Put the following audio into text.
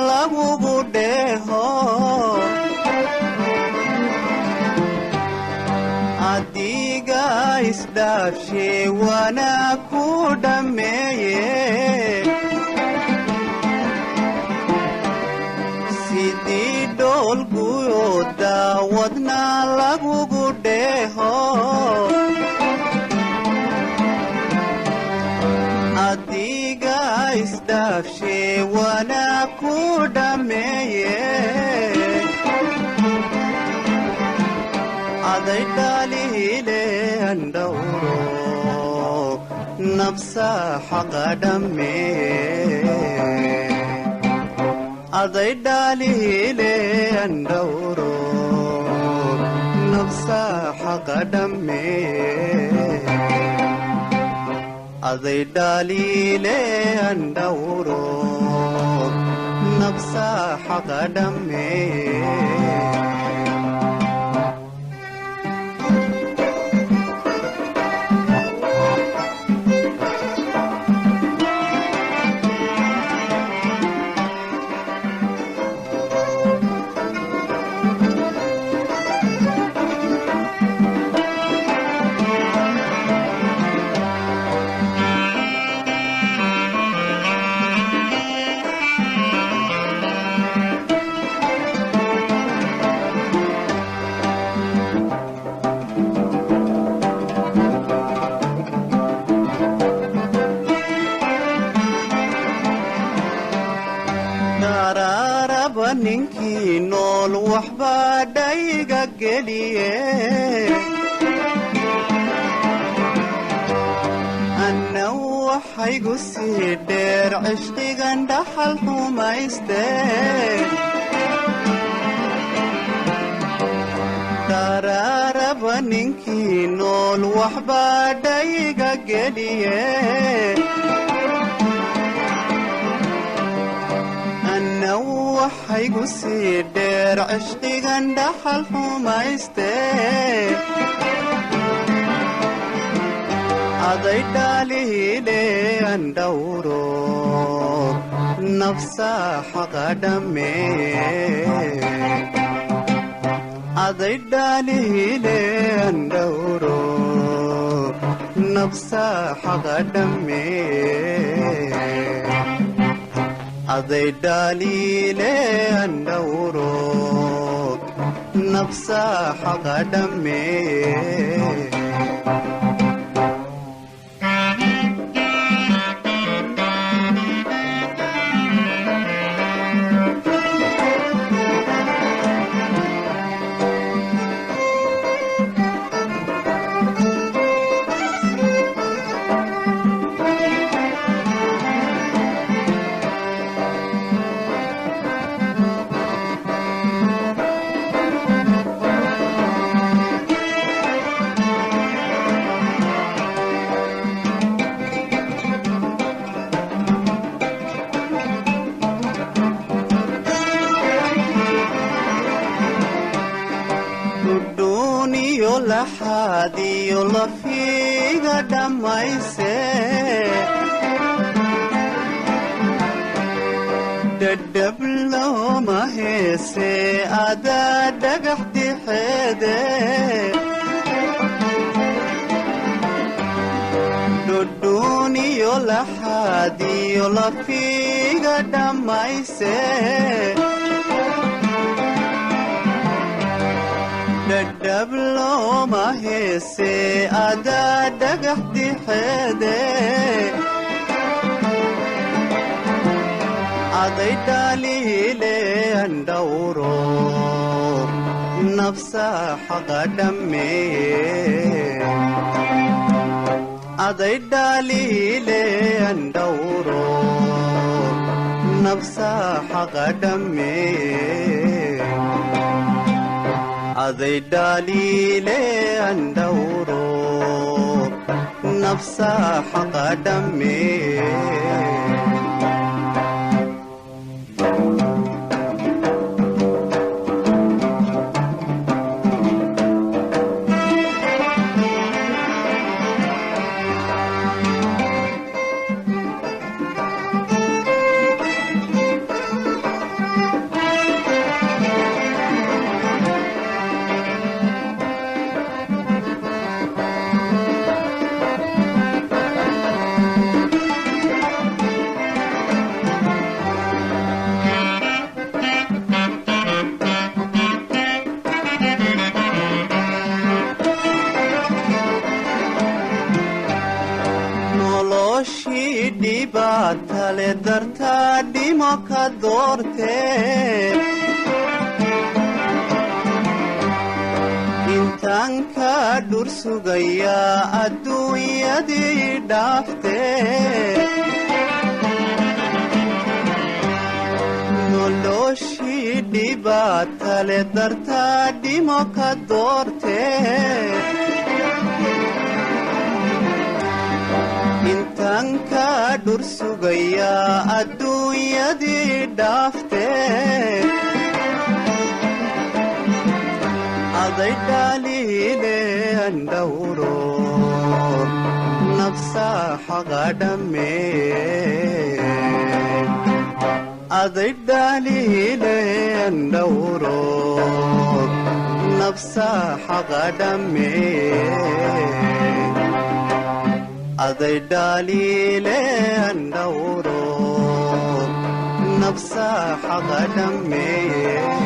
lagugu dheeho adiga isdhaafshe wana ku dhameeye sidii dhoolguyo daawadna lagugu dheeho adiga isdhaafshe wana ku dhameeye aday dhaalihile andhawro nafsa xaqa dhameeye aday dhaalihile andhawro nafsa xaqa dhameeye aday dhaalile andhawro nafsa xaqa dhameeye ninkii nool waxbaa dhayga geliye anna waxaygu sii dheer cishqigan dhaxal xumayste daraaraba ninkii nool waxbaa dhayga geliye waxaygu sii dheer cishqigan dhaxal xumayste aday dhaalihile andhawro nafsa xaqa dhameeye aday dhaalihile andhawro nafsa xaqa dhameeye aday dhaalile andhawro nafsa xaqa dhameeye duniyo laxaadiyo lafiga dhammayse dhadhab looma heese adaa dhagax dixeede duniyo laxaadiyo lafiga dhammayse dhadhab looma heese adaa dhagax dixeede aday dhaalihile andhawro nafsa xaqa dhameeye aday dhaalihile andhawro nafsa xaqa dhameeye aday dhaalile andhawro nafsa xaqa dhameeye tale dartaa dhimo ka doortee intaan ka dhur sugayaa adduunyadii dhaaftee noloshii dhibaatale dartaa dhimo ka doortee intaan ka dhur sugayaa adduunyadii dhaaftee aday dhaliile andhawro nafsaa xaqa dhammee aday dhaliile andhawro nafsaa xaqa dhammee aday dhaliile andhawro nafsaa xaqa dhammee